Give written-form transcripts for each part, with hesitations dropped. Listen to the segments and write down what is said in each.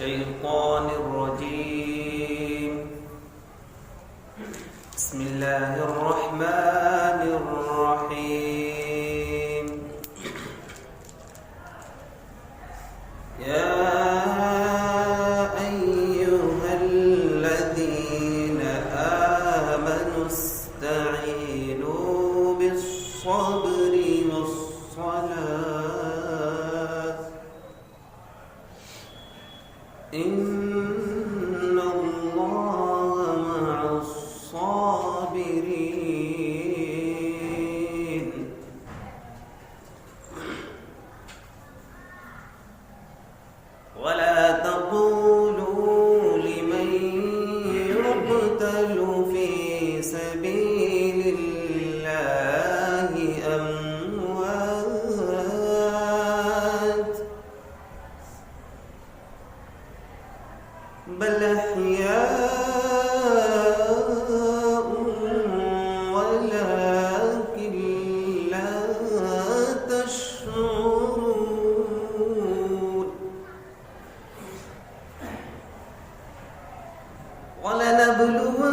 الشيطان الرجيم. بسم الله الرحمن الرحيم. يا أيها الذين آمنوا استعينوا بالصبر والصلاة إن الله مع الصابرين. ولا تقولوا لمن يقتل في سبيل الله أموات بل أحياء ولكن لا تشعرون. ولنبلونكم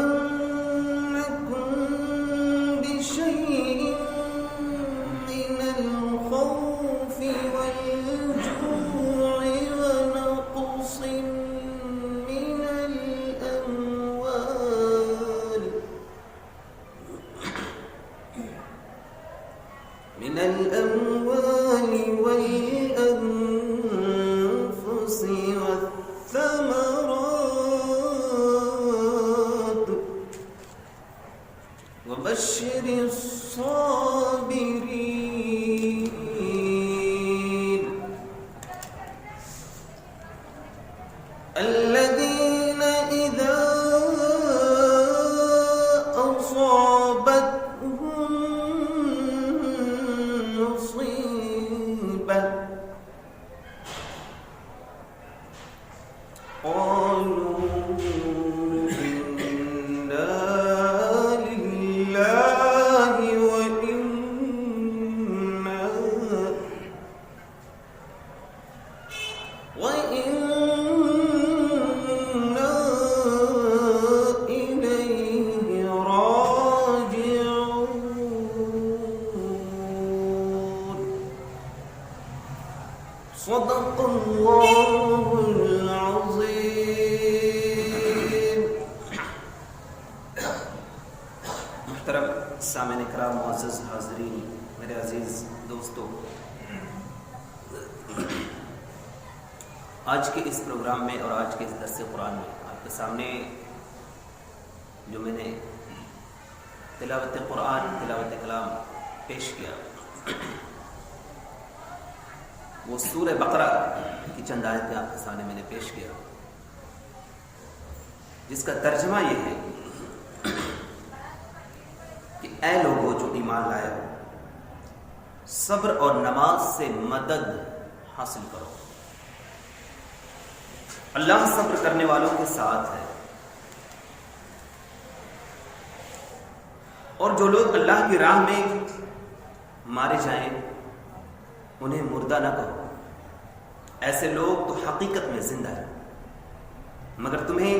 بشيء من الخوف والجوع ونقص من الأموال والأنفس والثمرات وبشر الصابرين الذين إذا أصابتهم مصيبة قالوا إنا لله وإنا إليه راجعون. صدق الله العظيم. محترم سامعین کرام، معزز حاضرین، میرے عزیز دوستو، آج کے اس پروگرام میں اور آج کے اس درس قرآن میں آپ کے سامنے جو میں نے تلاوت قرآن، تلاوت کلام پیش کیا، وہ سورہ بقرہ کی چند آیتیں آپ کے سامنے میں نے پیش کیا، جس کا ترجمہ یہ ہے کہ اے لوگو جو ایمان لائے ہو، صبر اور نماز سے مدد حاصل کرو، اللہ صبر کرنے والوں کے ساتھ ہے، اور جو لوگ اللہ کی راہ میں مارے جائیں انہیں مردہ نہ کہو، ایسے لوگ تو حقیقت میں زندہ ہیں مگر تمہیں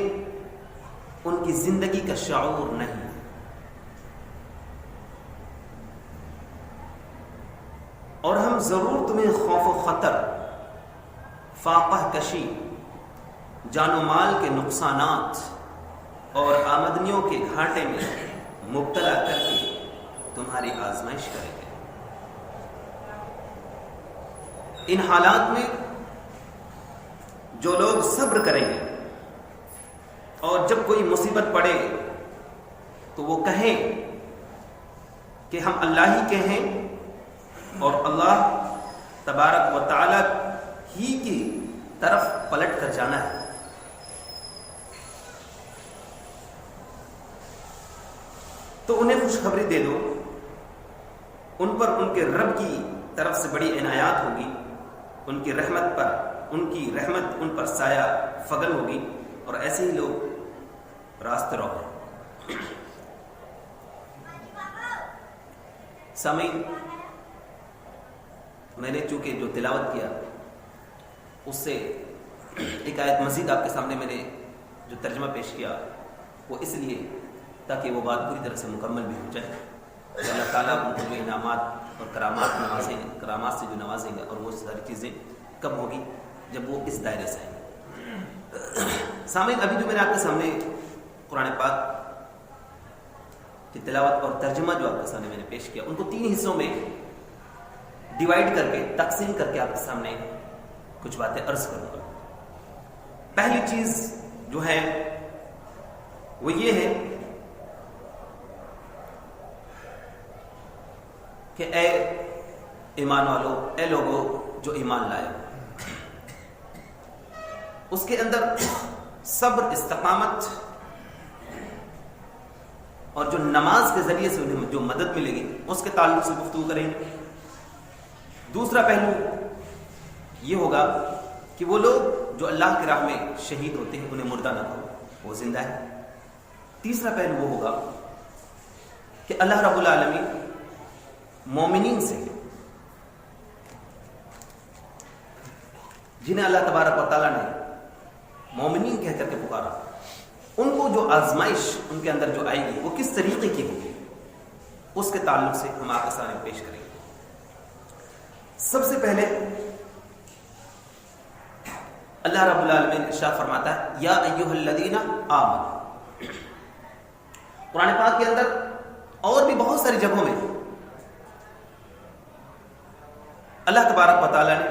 ان کی زندگی کا شعور نہیں. اور ہم ضرور تمہیں خوف و خطر، فاقہ کشی، جان و مال کے نقصانات اور آمدنیوں کے گھاٹے میں مبتلا کر کے تمہاری آزمائش کریں گے. ان حالات میں جو لوگ صبر کریں گے اور جب کوئی مصیبت پڑے تو وہ کہیں کہ ہم اللہ ہی کے ہیں اور اللہ تبارک و تعالی ہی کی طرف پلٹ کر جانا ہے. تو انہیں خوشخبری دے دو، ان پر ان کے رب کی طرف سے بڑی عنایات ہوگی، ان کی رحمت ان پر سایہ فگن ہوگی، اور ایسے ہی لوگ راست رو ہیں. سامعین، میں نے چونکہ جو تلاوت کیا اس سے ایک آیت مزید آپ کے سامنے میں نے جو ترجمہ پیش کیا وہ اس لیے تاکہ وہ بات پوری طرح سے مکمل بھی ہو جائے کہ اللہ تعالیٰ ان کو جو انعامات اور کرامات سے جو نوازیں گے، اور وہ ساری چیزیں کب ہوگی؟ جب وہ اس دائرے سے آئیں۔ سامعین، ابھی جو میں نے آپ کے سامنے قرآن پاک کی تلاوت اور ترجمہ جو آپ کے سامنے میں نے پیش کیا، ان کو 3 حصوں میں ڈیوائیڈ کر کے، تقسیم کر کے آپ کے سامنے کچھ باتیں عرض کروں گا۔ پہلی چیز جو ہے وہ یہ ہے کہ اے ایمان والو، اے لوگو جو ایمان لائے، اس کے اندر صبر، استقامت اور جو نماز کے ذریعے سے انہیں جو مدد ملے گی اس کے تعلق سے گفتگو کریں گے۔ دوسرا پہلو یہ ہوگا کہ وہ لوگ جو اللہ کی راہ میں شہید ہوتے ہیں انہیں مردہ نہ ہو، وہ زندہ ہے۔ تیسرا پہلو وہ ہوگا کہ اللہ رب العالمین مومنین سے، جنہیں اللہ تبارک و تعالیٰ نے مومنین کہہ کر کے پکارا، ان کو جو آزمائش ان کے اندر جو آئے گی وہ کس طریقے کی ہوگی، اس کے تعلق سے ہم آپ کے سامنے پیش کریں گے۔ سب سے پہلے اللہ رب العالمین ارشاد فرماتا ہے یا ایھا الذین آمنوا۔ قرآن پاک کے اندر اور بھی بہت ساری جگہوں میں اللہ تبارک و تعالیٰ نے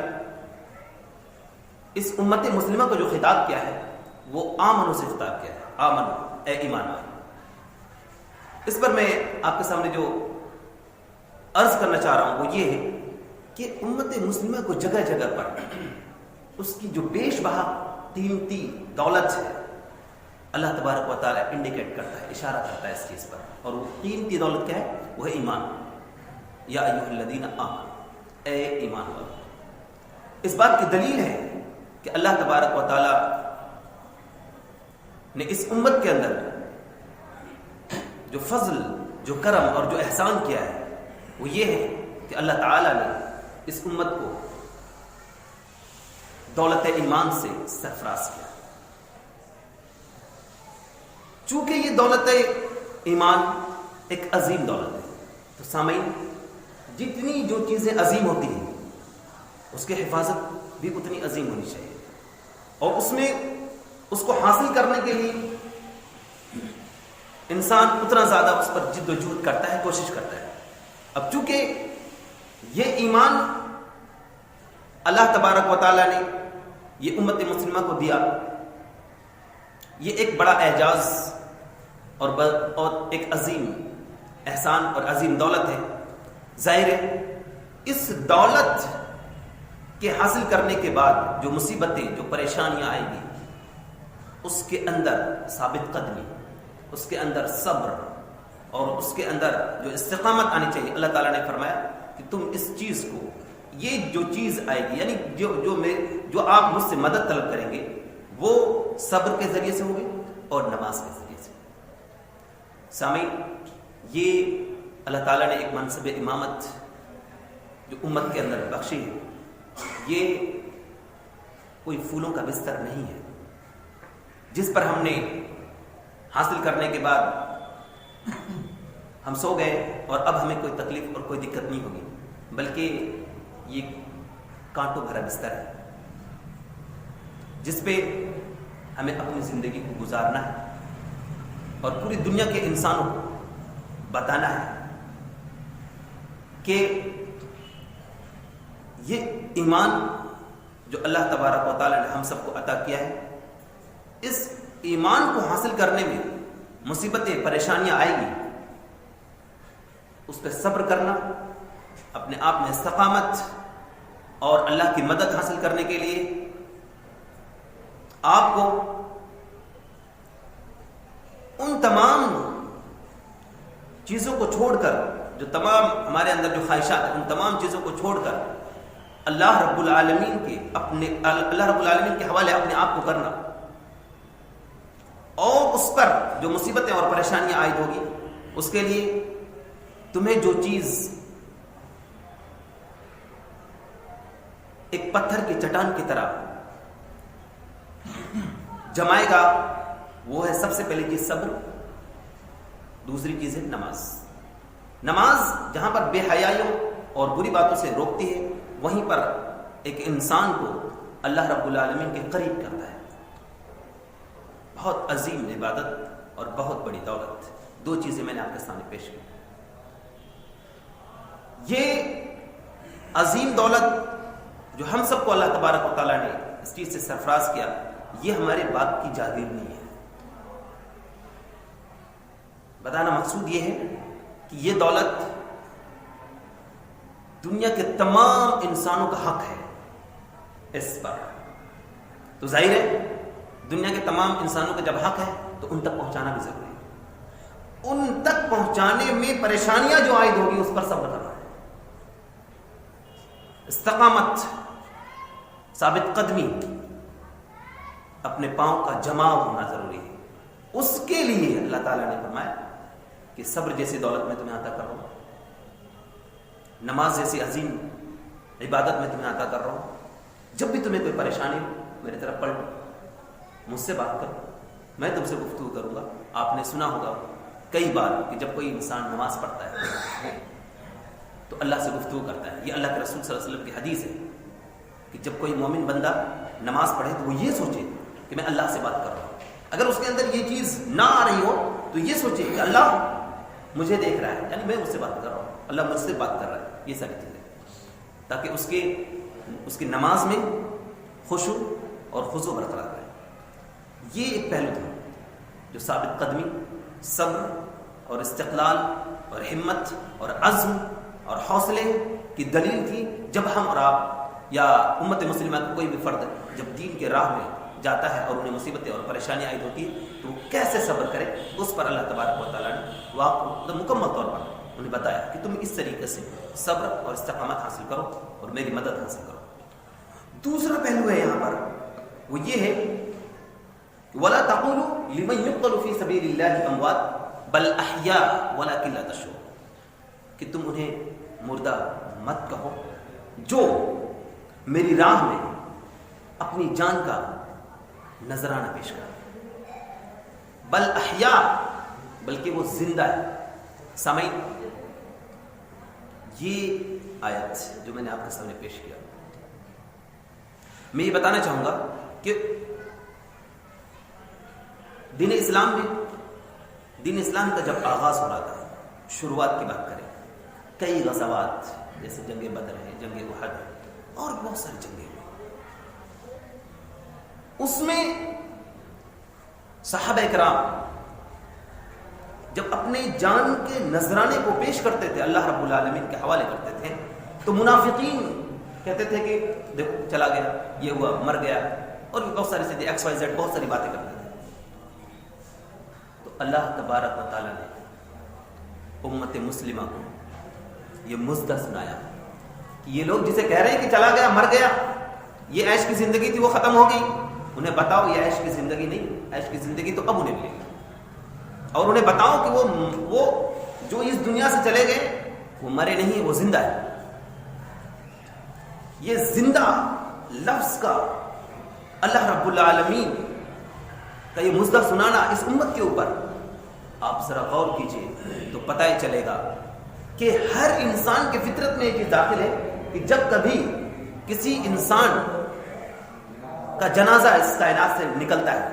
اس امت مسلمہ کو جو خطاب کیا ہے وہ آمنو سے خطاب کیا ہے، آمنو، اے ایمان والو۔ اس پر میں آپ کے سامنے جو عرض کرنا چاہ رہا ہوں وہ یہ ہے کہ امت مسلمہ کو جگہ جگہ پر اس کی جو بیش بہا قیمتی دولت ہے، اللہ تبارک و تعالیٰ انڈیکیٹ کرتا ہے، اشارہ کرتا ہے اس چیز پر، اور وہ قیمتی دولت کیا ہے؟ وہ ہے ایمان۔ یا ایھا الذین آمنوا، اے ایمان والو۔ اس بات کی دلیل ہے کہ اللہ تبارک و تعالیٰ نے اس امت کے اندر جو فضل، جو کرم اور جو احسان کیا ہے وہ یہ ہے کہ اللہ تعالیٰ نے اس امت کو دولت ایمان سے سرفراز کیا۔ چونکہ یہ دولت ایمان ایک عظیم دولت ہے، تو سامعین، جتنی جو چیزیں عظیم ہوتی ہیں اس کی حفاظت بھی اتنی عظیم ہونی چاہیے، اور اس میں اس کو حاصل کرنے کے لیے انسان اتنا زیادہ اس پر جد و جہد کرتا ہے، کوشش کرتا ہے۔ اب چونکہ یہ ایمان اللہ تبارک و تعالیٰ نے یہ امت مسلمہ کو دیا، یہ ایک بڑا اعجاز اور ایک عظیم احسان اور عظیم دولت ہے۔ ظاہر ہے اس دولت کے حاصل کرنے کے بعد جو مصیبتیں، جو پریشانیاں آئیں گی، اس کے اندر ثابت قدمی، اس کے اندر صبر اور اس کے اندر جو استقامت آنی چاہیے۔ اللہ تعالیٰ نے فرمایا کہ تم اس چیز کو، یہ جو چیز آئے گی، یعنی جو آپ مجھ سے مدد طلب کریں گے وہ صبر کے ذریعے سے ہوگی اور نماز کے ذریعے سے۔ سامعین، یہ اللہ تعالیٰ نے ایک منصب امامت جو امت کے اندر بخشی ہے، یہ کوئی پھولوں کا بستر نہیں ہے جس پر ہم نے حاصل کرنے کے بعد ہم سو گئے اور اب ہمیں کوئی تکلیف اور کوئی دقت نہیں ہوگی، بلکہ یہ کانٹوں بھرا بستر ہے جس پہ ہمیں اپنی زندگی کو گزارنا ہے اور پوری دنیا کے انسانوں کو بتانا ہے کہ یہ ایمان جو اللہ تبارک و تعالیٰ نے ہم سب کو عطا کیا ہے، اس ایمان کو حاصل کرنے میں مصیبتیں، پریشانیاں آئیں گی، اس پہ صبر کرنا، اپنے آپ میں استقامت اور اللہ کی مدد حاصل کرنے کے لیے آپ کو ان تمام چیزوں کو چھوڑ کر، جو تمام ہمارے اندر جو خواہشات ہیں، ان تمام چیزوں کو چھوڑ کر اللہ رب العالمین کے حوالے اپنے آپ کو کرنا، اور اس پر جو مصیبتیں اور پریشانیاں عائد ہوگی اس کے لیے تمہیں جو چیز ایک پتھر کی چٹان کی طرح جمائے گا وہ ہے سب سے پہلی چیز صبر، دوسری چیز ہے نماز. نماز جہاں پر بے حیائیوں اور بری باتوں سے روکتی ہے، وہیں پر ایک انسان کو اللہ رب العالمین کے قریب کرتا ہے. بہت عظیم عبادت اور بہت بڑی دولت، دو چیزیں میں نے آپ کے سامنے پیش کی. یہ عظیم دولت جو ہم سب کو اللہ تبارک و تعالیٰ نے اس چیز سے سرفراز کیا، یہ ہمارے باپ کی جاگیر نہیں ہے. بتانا مقصود یہ ہے کہ یہ دولت دنیا کے تمام انسانوں کا حق ہے اس پر. تو ظاہر ہے دنیا کے تمام انسانوں کا جب حق ہے تو ان تک پہنچانا بھی ضروری ہے. ان تک پہنچانے میں پریشانیاں جو عائد ہوگی اس پر صبر کرنا ہے. استقامت، ثابت قدمی، اپنے پاؤں کا جماؤ ہونا ضروری ہے. اس کے لیے اللہ تعالیٰ نے فرمایا کہ صبر جیسی دولت میں تمہیں عطا کر رہا ہوں، نماز جیسی عظیم عبادت میں تمہیں عطا کر رہا ہوں. جب بھی تمہیں کوئی پریشانی ہو میری طرف پلٹو، مجھ سے بات کرو، میں تم سے گفتگو کروں گا. آپ نے سنا ہوگا کئی بار کہ جب کوئی انسان نماز پڑھتا ہے تو اللہ سے گفتگو کرتا ہے. یہ اللہ کے رسول صلی اللہ علیہ وسلم کی حدیث ہے کہ جب کوئی مومن بندہ نماز پڑھے تو وہ یہ سوچے کہ میں اللہ سے بات کر رہا ہوں. اگر اس کے اندر یہ چیز نہ آ رہی ہو تو یہ سوچے کہ اللہ مجھے دیکھ رہا ہے، یعنی میں اس سے بات کر رہا ہوں، اللہ مجھ سے بات کر رہا ہے. یہ ساری چیزیں تاکہ اس کی نماز میں خشوع اور خضوع برقرار رہے. یہ ایک پہلو تھا جو ثابت قدمی، صبر اور استقلال اور ہمت اور عزم اور حوصلے کی دلیل تھی. جب ہم اور آپ یا امت مسلمہ کا کوئی بھی فرد جب دین کے راہ میں جاتا ہے اور انہیں مصیبتیں اور پریشانیاں عائد ہوتی ہے تو وہ کیسے صبر کرے، اس پر اللہ تبارک و تعالیٰ نے مکمل طور پر انہیں بتایا کہ تم اس طریقے سے صبر اور استقامت حاصل کرو اور میری مدد حاصل کرو. دوسرا پہلو ہے یہاں پر وہ یہ ہے وَلَا تَقُولُوا لِمَنْ يُقْتَلُ فِي سَبِيلِ اللَّهِ أَمْوَاتٌ بَلْ أَحْيَاءٌ وَلَكِنْ لَا تَشْعُرُونَ کہ تم انہیں مردہ مت کہو جو میری راہ میں اپنی جان کا نذرانہ پیش کرے. بل احیاء بلکہ وہ زندہ ہے. سامعین، یہ آیت جو میں نے آپ کے سامنے پیش کیا، میں یہ بتانا چاہوں گا کہ دین اسلام کا جب آغاز ہو رہا تھا، شروعات کی بات کریں، کئی غزوات جیسے جنگ بدر ہے، جنگ احد ہے اور بہت ساری جنگیں ہوئی. اس میں صحابہ کرام جب اپنے جان کے نذرانے کو پیش کرتے تھے، اللہ رب العالمین کے حوالے کرتے تھے، تو منافقین کہتے تھے کہ دیکھو چلا گیا، یہ ہوا، مر گیا، اور بھی بہت ساری چیزیں ایکس وائی زیڈ بہت ساری باتیں کرتے تھے. تو اللہ تبارک و تعالیٰ نے امت مسلمہ کو یہ مزدہ سنایا کہ یہ لوگ جسے کہہ رہے ہیں کہ چلا گیا، مر گیا، یہ عیش کی زندگی تھی وہ ختم ہو گئی، انہیں بتاؤ یہ عیش کی زندگی نہیں، عیش کی زندگی تو اب انہیں ملے گی. اور انہیں بتاؤ کہ وہ جو اس دنیا سے چلے گئے وہ مرے نہیں، وہ زندہ ہے. یہ زندہ لفظ کا اللہ رب العالمین کا یہ مزدہ سنانا اس امت کے اوپر، آپ ذرا غور کیجئے تو پتہ ہی چلے گا کہ ہر انسان کے فطرت میں یہ چیز داخل ہے کہ جب کبھی کسی انسان کا جنازہ اس کائنات سے نکلتا ہے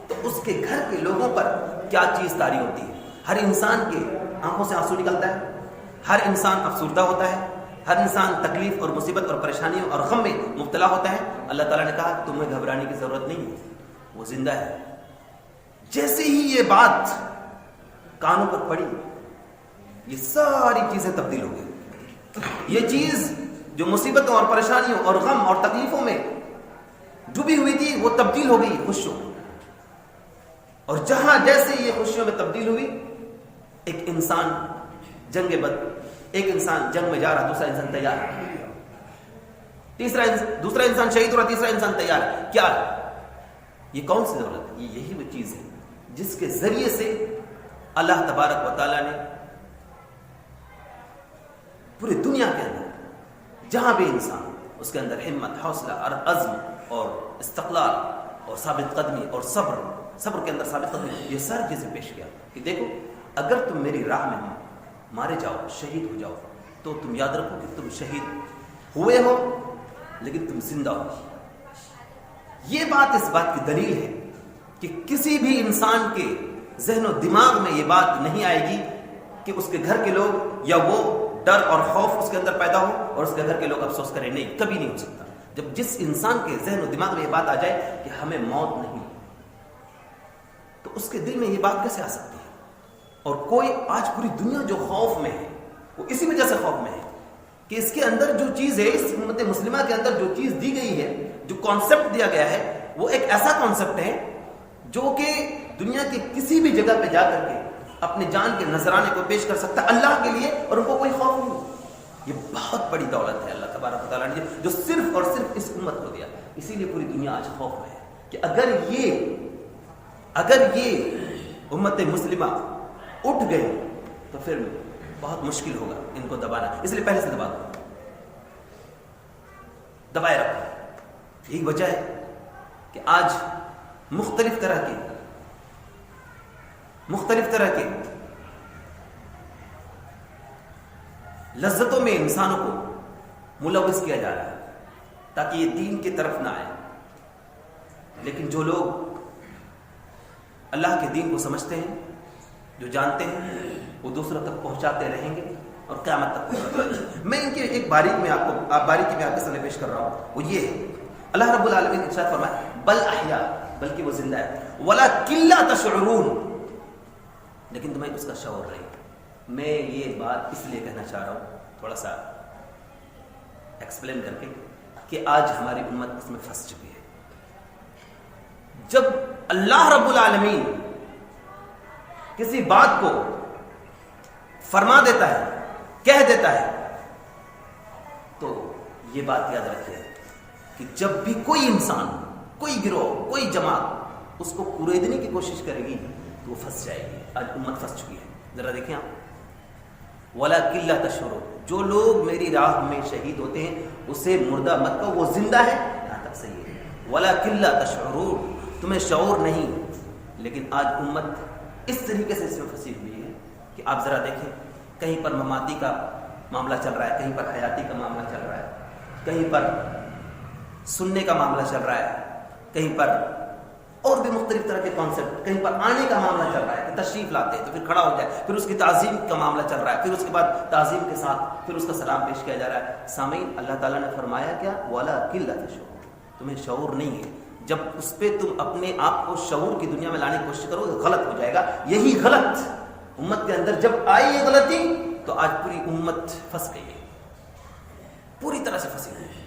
تو اس کے گھر کے لوگوں پر کیا چیز طاری ہوتی ہے. ہر انسان کے آنکھوں سے آنسو نکلتا ہے، ہر انسان افسردہ ہوتا ہے، ہر انسان تکلیف اور مصیبت اور پریشانیوں اور غم میں مبتلا ہوتا ہے. اللہ تعالیٰ نے کہا تمہیں گھبرانے کی ضرورت نہیں ہے، وہ زندہ ہے. جیسے ہی یہ بات کانوں پر پڑی، یہ ساری چیزیں تبدیل ہو گئی. یہ چیز جو مصیبتوں اور پریشانیوں اور غم اور تکلیفوں میں ڈوبی ہوئی تھی وہ تبدیل ہو گئی خوشیوں. اور جہاں جیسے یہ خوشیوں میں تبدیل ہوئی، ایک انسان ایک انسان جنگ میں جا رہا، دوسرا انسان تیار ہے، دوسرا انسان شہید ہو رہا، تیسرا انسان تیار ہے. کیا ہے یہ؟ کون سی دولت ہے؟ یہی وہ چیز ہے جس کے ذریعے سے اللہ تبارک و تعالیٰ نے پوری دنیا کے اندر جہاں بھی انسان اس کے اندر ہمت، حوصلہ اور عزم اور استقلال اور ثابت قدمی اور صبر کے اندر ثابت قدمی، یہ ساری چیزیں پیش کیا کہ دیکھو اگر تم میری راہ میں مارے جاؤ، شہید ہو جاؤ، تو تم یاد رکھو کہ تم شہید ہوئے ہو لیکن تم زندہ ہو۔ یہ بات اس بات کی دلیل ہے کہ کسی بھی انسان کے ذہن و دماغ میں یہ بات نہیں آئے گی کہ اس کے گھر کے لوگ یا وہ ڈر اور خوف اس کے اندر پیدا ہو اور اس کے گھر کے لوگ افسوس کریں، نہیں، کبھی نہیں ہو سکتا۔ جب جس انسان کے ذہن و دماغ میں یہ بات آ جائے کہ ہمیں موت نہیں، تو اس کے دل میں یہ بات کیسے آ سکتی ہے؟ اور کوئی آج پوری دنیا جو خوف میں ہے وہ اسی وجہ سے خوف میں ہے کہ اس کے اندر جو چیز ہے، اس امت مسلمہ کے اندر جو چیز دی گئی ہے، جو کانسیپٹ دیا گیا ہے، وہ ایک ایسا کانسیپٹ ہے جو کہ دنیا کے کسی بھی جگہ پہ جا کر کے اپنے جان کے نذرانے کو پیش کر سکتا ہے اللہ کے لیے، اور ان کو کوئی خوف نہیں۔ یہ بہت بڑی دولت ہے اللہ تبارک و تعالیٰ نے جو صرف اور صرف اس امت کو دیا۔ اسی لیے پوری دنیا آج خوف میں ہے کہ اگر یہ امت مسلمہ اٹھ گئی تو پھر بہت مشکل ہوگا ان کو دبانا، اس لیے پہلے سے دبائے رکھو۔ یہی وجہ ہے کہ آج مختلف طرح کے لذتوں میں انسانوں کو ملوث کیا جا رہا ہے تاکہ یہ دین کی طرف نہ آئے، لیکن جو لوگ اللہ کے دین کو سمجھتے ہیں، جو جانتے ہیں، وہ دوسروں تک پہنچاتے رہیں گے اور قیامت تک پہنچاتے رہیں گے۔ میں ان کے ایک باریکی میں آپ کے سامنے پیش کر رہا ہوں، وہ یہ ہے اللہ رب العالمین نے ارشاد فرمایا بل احیا، بلکہ وہ زندہ ہے، ولکن لا تشعرون، لیکن تمہیں اس کا شعور نہیں۔ میں یہ بات اس لیے کہنا چاہ رہا ہوں تھوڑا سا ایکسپلین کر کے کہ آج ہماری امت اس میں پھنس چکی ہے۔ جب اللہ رب العالمین کسی بات کو فرما دیتا ہے، کہہ دیتا ہے، تو یہ بات یاد رکھیے کہ جب بھی کوئی انسان، کوئی گروہ، کوئی جماعت اس کو کوریدنے کی کوشش کرے گی تو وہ پھنس جائے گی۔ آج امت پھنس چکی ہے۔ ذرا دیکھیں آپ، وَلَكِنْ لَا تَشْعُرُونَ، جو لوگ میری راہ میں شہید ہوتے ہیں اسے مردہ مت کہو، وہ زندہ ہے، یہاں تک صحیح ہے۔ وَلَكِنْ لَا تَشْعُرُونَ، تمہیں شعور نہیں۔ لیکن آج امت اس طریقے سے اس میں پھنسی ہوئی ہے کہ آپ ذرا دیکھیں، کہیں پر مماتی کا معاملہ چل رہا ہے، کہیں پر حیاتی کا معاملہ چل رہا ہے، کہیں پر سننے کا معاملہ چل رہا ہے، کہیں پر اور بھی مختلف طرح کے کانسیپٹ، کہیں پر آنے کا معاملہ چل رہا ہے کہ تشریف لاتے ہیں تو پھر کھڑا ہو جائے، پھر اس کی تعظیم کا معاملہ چل رہا ہے، پھر اس کے بعد تعظیم کے ساتھ پھر اس کا سلام پیش کیا جا رہا ہے۔ سامعین، اللہ تعالیٰ نے فرمایا کیا؟ وَلَكِنْ لَا تَشْعُرُونَ، تمہیں شعور نہیں ہے۔ جب اس پہ تم اپنے آپ کو شعور کی دنیا میں لانے کی کوشش کرو تو غلط ہو جائے گا۔ یہی غلط امت کے اندر جب آئی یہ غلطی تو آج پوری امت پھنس گئی ہے، پوری طرح سے پھنسی ہوئی ہے۔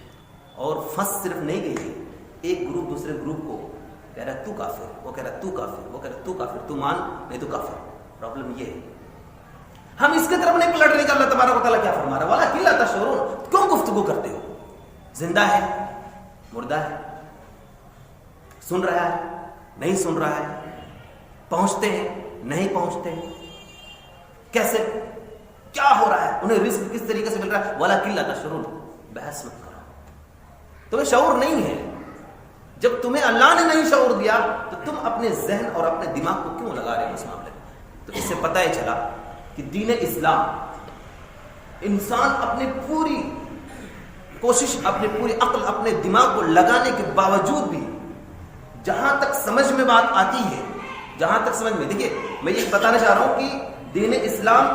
اور پھنس صرف نہیں گئی ہے، ایک گروپ دوسرے گروپ کو کہہ رہا ہے تو کافر، وہ کہہ رہا ہے تو کافر، وہ کہہ رہا ہے تو کافر، تو مان نہیں تو کافر۔ پرابلم یہ ہے ہم اس کی طرف نہیں پلٹ رہے کہ اللہ تبارک و تعالیٰ کیا فرما رہا ہے۔ وَلَكِنْ لَا تَشْعُرُونَ، کیوں گفتگو کرتے ہو؟ زندہ ہے، مردہ ہے، سن رہا ہے، نہیں سن رہا ہے، پہنچتے ہیں، نہیں پہنچتے ہیں، کیسے، کیا ہو رہا ہے، انہیں رزق کس طریقے سے مل رہا ہے۔ وَلَكِنْ لَا تَشْعُرُونَ، بحث مت کرو، تمہیں شعور نہیں ہے۔ جب تمہیں اللہ نے نہیں شعور دیا تو تم اپنے ذہن اور اپنے دماغ کو کیوں لگا رہے ہو اس معاملے میں؟ تو اس سے پتہ ہی چلا کہ دین اسلام، انسان اپنی پوری کوشش، اپنی پوری عقل، اپنے دماغ کو لگانے کے باوجود بھی جہاں تک سمجھ میں بات آتی ہے، جہاں تک سمجھ میں، دیکھیے میں یہ بتانا چاہ رہا ہوں کہ دین اسلام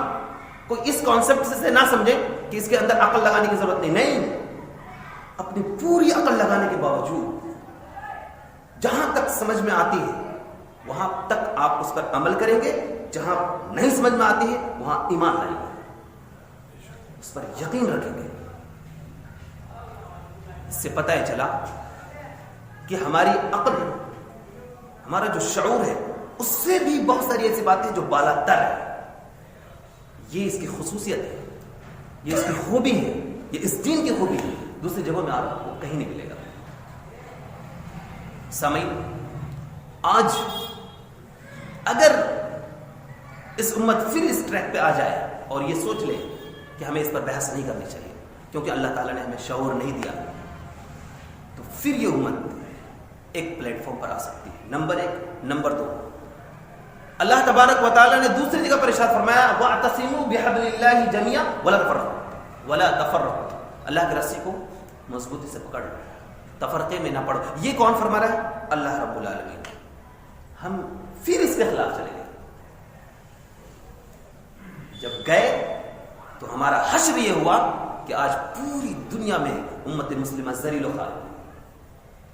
کو اس کانسیپٹ سے نہ سمجھے کہ اس کے اندر عقل لگانے کی ضرورت نہیں، اپنی پوری عقل لگانے کے باوجود جہاں تک سمجھ میں آتی ہے وہاں تک آپ اس پر عمل کریں گے، جہاں نہیں سمجھ میں آتی ہے وہاں ایمان لائیں گے، اس پر یقین رکھیں گے۔ اس سے پتہ ہی چلا کہ ہماری عقل، ہمارا جو شعور ہے، اس سے بھی بہت ساری ایسی باتیں جو بالا تر ہے۔ یہ اس کی خصوصیت ہے، یہ اس کی خوبی ہے، یہ اس دین کی خوبی ہے، دوسری جگہوں میں آپ کو کہیں نہیں ملے گا۔ سامعین، آج اگر اس امت پھر اس ٹریک پہ آ جائے اور یہ سوچ لے کہ ہمیں اس پر بحث نہیں کرنی چاہیے کیونکہ اللہ تعالیٰ نے ہمیں شعور نہیں دیا، تو پھر یہ امت ایک پلیٹ فارم پر آ سکتی ہے. نمبر 1. نمبر 2, اللہ تبارک و تعالیٰ نے دوسری جگہ پر ارشاد فرمایا وَاعْتَصِمُوا بِحَبْلِ اللَّهِ جَمِيعًا وَلَا تَفَرَّقُوا, اللہ کی رسی کو مضبوطی سے پکڑ لو, تفرقے میں نہ پڑو. یہ کون فرما رہا ہے؟ اللہ رب العالمین. ہم پھر اس کے خلاف چلے گئے. جب گئے تو ہمارا حشر یہ ہوا کہ آج پوری دنیا میں امت مسلمہ ذلیل و خوار.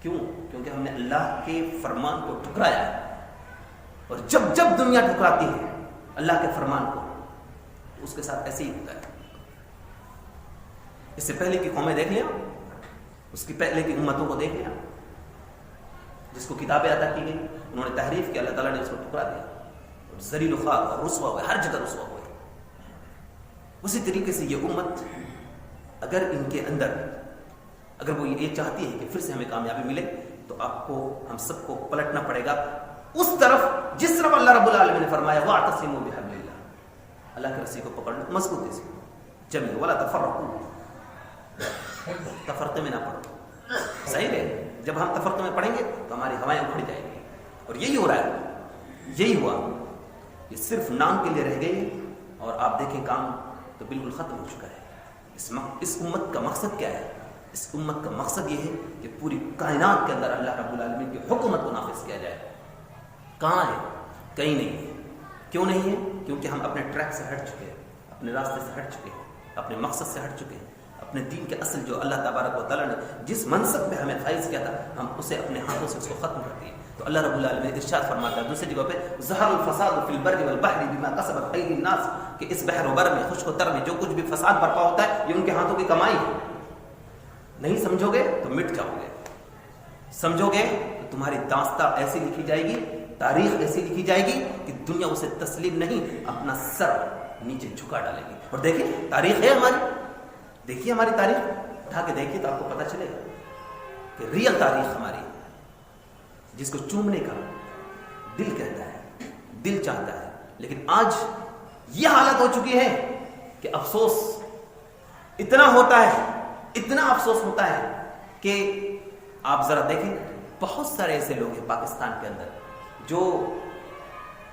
کیوں؟ کیونکہ ہم نے اللہ کے فرمان کو ٹھکرایا ہے. اور جب جب دنیا ٹھکراتی ہے اللہ کے فرمان کو, اس کے ساتھ ایسے ہی ہوتا ہے. اس سے پہلے کی قومیں دیکھ لیا, اس کی پہلے کی امتوں کو دیکھ لیا, جس کو کتابیں عطا کی گئی انہوں نے تحریف کی, اللہ تعالیٰ نے اس کو ٹھکرا دیا اور ذلیل و خوار اور رسوا ہوئے, ہر جگہ رسوا ہوئے. اسی طریقے سے یہ امت اگر ان کے اندر اگر وہ یہ چاہتی ہے کہ پھر سے ہمیں کامیابی ملے تو آپ کو ہم سب کو پلٹنا پڑے گا اس طرف جس طرف اللہ رب العالمین نے فرمایا وَاعْتَصِمُوا بِحَبْلِ اللَّهِ, اللہ کی رسی کو پکڑ لو مضبوطی سے, جمیعاً وَلَا تَفَرَّقُوا, تفرقے میں نہ پڑو. صحیح ہے, جب ہم تفرقے میں پڑیں گے تو ہماری ہوائیں اکھڑ جائیں گی. اور یہی ہو رہا ہے, یہی ہوا. یہ صرف نام کے لیے رہ گئے اور آپ دیکھیں کام تو بالکل ختم ہو چکا ہے. اس امت کا مقصد کیا ہے؟ اس امت کا مقصد یہ ہے کہ پوری کائنات کے اندر اللہ رب العالمین کی حکومت کو نافذ کیا جائے. کہاں ہے؟ کہیں نہیں ہے. کیوں نہیں ہے؟ کیونکہ ہم اپنے ٹریک سے ہٹ چکے ہیں, اپنے راستے سے ہٹ چکے ہیں, اپنے مقصد سے ہٹ چکے ہیں. اپنے دین کے اصل جو اللہ تبارک و تعالیٰ نے جس منصب پہ ہمیں فائز کیا تھا ہم اسے اپنے ہاتھوں سے اس کو ختم کر دیے. تو اللہ رب العالمین ارشاد فرماتا ہے دوسری جگہ پہ ظہر الفساد فی البر والبحر بما کسبت ایدی الناس, کہ اس بحر و بر میں خشک و تر میں جو کچھ بھی فساد برپا ہوتا ہے یہ ان کے ہاتھوں کی کمائی ہے. نہیں سمجھو گے تو مٹ جاؤ گے, سمجھو گے تو تمہاری داستاں ایسی لکھی جائے گی, تاریخ ایسی لکھی جائے گی کہ دنیا اسے تسلیم نہیں اپنا سر نیچے جھکا ڈالے گی. اور دیکھیں تاریخ ہے ہماری, دیکھیے ہماری تاریخ اٹھا کے دیکھیے تو آپ کو پتہ چلے گا کہ ریئل تاریخ ہماری, جس کو چومنے کا دل کہتا ہے, دل چاہتا ہے. لیکن آج یہ حالت ہو چکی ہے کہ افسوس اتنا ہوتا ہے, اتنا افسوس ہوتا ہے کہ آپ ذرا دیکھیں بہت سارے ایسے لوگ ہیں پاکستان کے اندر جو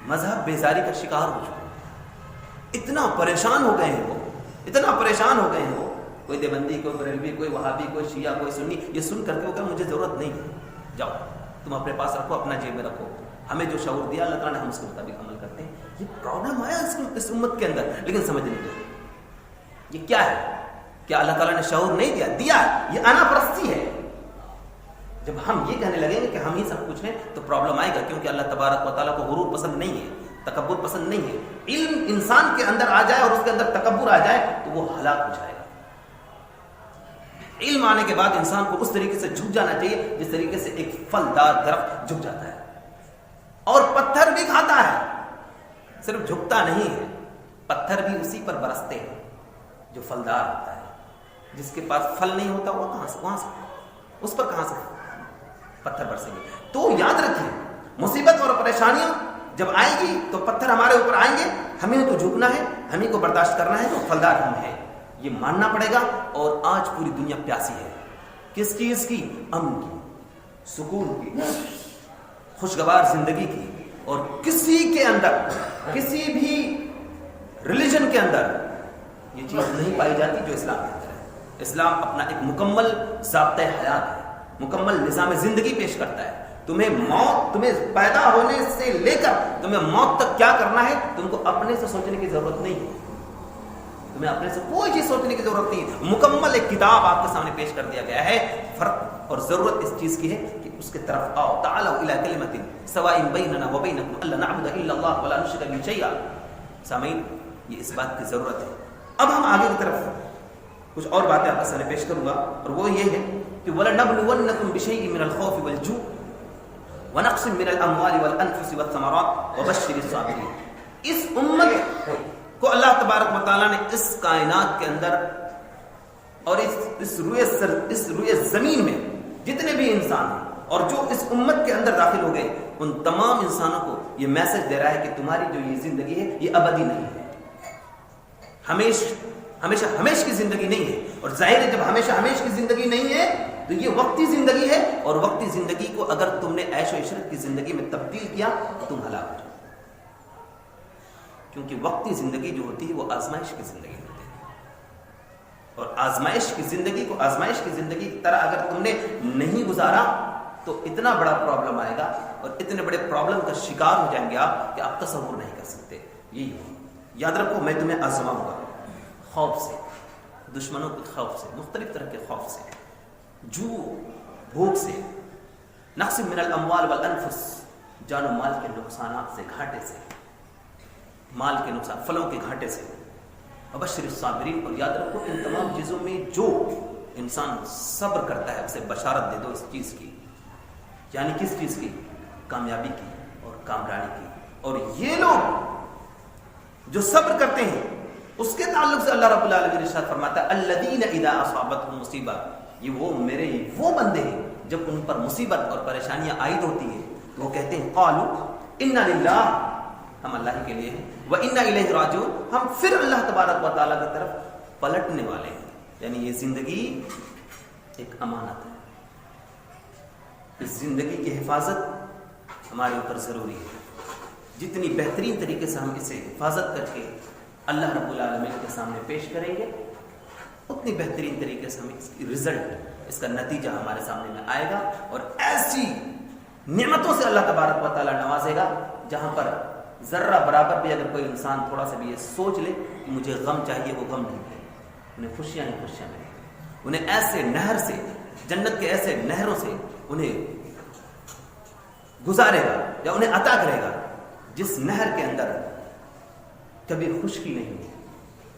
مذہب بیزاری کا شکار ہو چکے ہیں. اتنا پریشان ہو گئے ہیں وہ, اتنا پریشان ہو گئے ہیں وہ, کوئی دیوبندی, کوئی بریلوی, کوئی وہابی, کوئی شیعہ, کوئی سنی, یہ سن کر کے وہ کہ مجھے ضرورت نہیں ہے, جاؤ تم اپنے پاس رکھو, اپنا جیب میں رکھو, ہمیں جو شعور دیا اللہ تعالیٰ نے ہم اس کے مطابق عمل کرتے ہیں. یہ پرابلم آیا اس امت کے اندر, لیکن سمجھ نہیں دیا یہ کیا ہے. کیا اللہ تعالیٰ نے شعور نہیں دیا؟ دیا ہے. یہ انا پرستی ہے. جب ہم یہ کہنے لگیں گے کہ ہم ہی سب کچھ ہیں تو پرابلم آئے گا, کیونکہ اللہ تبارک و تعالیٰ کو غرور پسند نہیں ہے, تکبر پسند نہیں ہے. علم انسان کے اندر آ جائے اور اس کے اندر تکبر آ جائے تو وہ ہلاک ہو جائے گا. علم آنے کے بعد انسان کو اس طریقے سے جھک جانا چاہیے جس طریقے سے ایک پھلدار درخت جھک جاتا ہے اور پتھر بھی کھاتا ہے, صرف جھکتا نہیں ہے, پتھر بھی اسی پر برستے ہیں جو پھلدار ہوتا ہے. جس کے پاس پھل نہیں ہوتا وہ کہاں سے اس پر کہاں سے پتھر برسیں گے. تو یاد رکھیں مصیبت اور پریشانیاں جب آئیں گی تو پتھر ہمارے اوپر آئیں گے, ہمیں تو جھکنا ہے, ہمیں کو برداشت کرنا ہے, تو پھلدار ہم ہیں یہ ماننا پڑے گا. اور آج پوری دنیا پیاسی ہے کس چیز کی؟ امن کی, سکون کی, خوشگوار زندگی کی. اور کسی کے اندر, کسی بھی ریلیجن کے اندر یہ چیز نہیں پائی جاتی جو اسلام کے اندر ہے. اسلام اپنا ایک مکمل ضابطۂ حیات ہے, مکمل نظام زندگی پیش کرتا ہے. تمہیں پیدا ہونے سے لے کر تمہیں موت تک کیا کرنا ہے تم کو اپنے سے سوچنے کی ضرورت نہیں ہے, تمہیں اپنے سے کوئی چیز سوچنے کی ضرورت نہیں ہے. مکمل ایک کتاب آپ کے سامنے پیش کر دیا گیا ہے. فرق اور ضرورت اس چیز کی ہے کہ اس کے طرف آؤ. تعالوا الی کلمۃ سواء بیننا وبینکم الا نعبد الا اللہ ولا نشرک به شیئا. سامعین یہ اس بات کی ضرورت ہے. اب ہم آگے کی طرف کچھ اور باتیں آپ کے سامنے پیش کروں گا, اور وہ یہ ہے کہ وَلَنَبْلُوَنَّكُمْ بِشَيْءٍ مِّنَ الْخَوْفِ وَالْجُوعِ وَنَقْصٍ مِّنَ الْأَمْوَالِ وَالْأَنفُسِ وَالثَّمَرَاتِ وَبَشِّرِ الصَّابِرِينَ. اس امت کو اللہ تبارک و تعالیٰ نے اس کائنات کے اندر اور اس روئے زمین میں جتنے بھی انسان ہیں اور جو اس امت کے اندر داخل ہو گئے ان تمام انسانوں کو یہ میسج دے رہا ہے کہ تمہاری جو یہ زندگی ہے یہ ابدی نہیں ہے, ہمیشہ کی زندگی نہیں ہے. اور ظاہر ہے جب ہمیشہ کی زندگی نہیں ہے تو یہ وقتی زندگی ہے، اور وقتی زندگی کو اگر تم نے عیش و عشرت کی زندگی میں تبدیل کیا تو تم ہلاک ہو جاؤ، کیونکہ وقتی زندگی جو ہوتی ہے وہ آزمائش کی زندگی ہوتی ہے، اور آزمائش کی زندگی کو آزمائش کی زندگی کی طرح اگر تم نے نہیں گزارا تو اتنا بڑا پرابلم آئے گا، اور اتنے بڑے پرابلم کا شکار ہو جائیں گے آپ کہ آپ تصور نہیں کر سکتے۔ یہی ہو، یاد رکھو میں تمہیں آزماؤں گا، خوف سے، دشمنوں کے خوف سے، مختلف طرح کے خوف سے، جو بھوک سے، نقص من الاموال والانفس، جان و مال کے نقصانات سے، گھاٹے سے، مال کے نقصان، پھلوں کے گھاٹے سے، وبشر الصابرین، اور یاد رکھو ان تمام چیزوں میں جو انسان صبر کرتا ہے اسے بشارت دے دو اس چیز کی، یعنی کس چیز کی؟ کامیابی کی اور کامرانی کی۔ اور یہ لوگ جو صبر کرتے ہیں اس کے تعلق سے اللہ رب العالمین ارشاد فرماتا ہے الذین اذا اصابتهم مصیبہ، یہ وہ بندے ہیں جب ان پر مصیبت اور پریشانیاں عائد ہوتی ہیں تو وہ کہتے ہیں قالوا انا للہ، ہم اللہ کے لیے ہیں، وانا الیہ راجعون، ہم پھر اللہ تبارک و تعالیٰ کی طرف پلٹنے والے ہیں۔ یعنی یہ زندگی ایک امانت ہے، اس زندگی کی حفاظت ہمارے اوپر ضروری ہے۔ جتنی بہترین طریقے سے ہم اسے حفاظت کر کے اللہ رب العالمین کے سامنے پیش کریں گے اتنی بہترین طریقے سے ہم اس کی رزلٹ، اس کا نتیجہ ہمارے سامنے میں آئے گا، اور ایسی نعمتوں سے اللہ تبارک و تعالیٰ نوازے گا جہاں پر ذرہ برابر بھی اگر کوئی انسان تھوڑا سا بھی یہ سوچ لے کہ مجھے غم چاہیے، وہ غم نہیں ملے، انہیں خوشیاں ہی خوشیاں ملیں، انہیں ایسے نہر سے، جنت کے ایسے نہروں سے انہیں گزارے گا یا انہیں عطا کرے گا جس نہر کے اندر کبھی خشکی نہیں ہوئی،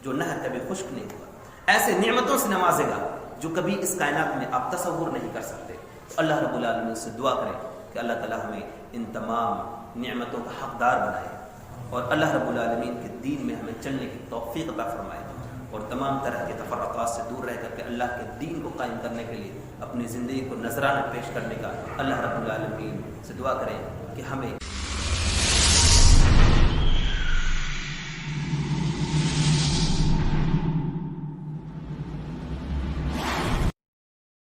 جو نہر کبھی خشک نہیں ہوا، ایسے نعمتوں سے نوازے گا جو کبھی اس کائنات میں آپ تصور نہیں کر سکتے۔ تو اللہ رب العالمین سے دعا کریں کہ اللہ تعالیٰ ہمیں ان تمام نعمتوں کا حقدار بنائے، اور اللہ رب العالمین کے دین میں ہمیں چلنے کی توفیق عطا فرمائے، اور تمام طرح کے تفرقات سے دور رہ کر کے اللہ کے دین کو قائم کرنے کے لیے اپنی زندگی کو نذرانہ پیش کرنے کا اللہ رب العالمین سے دعا کریں کہ ہمیں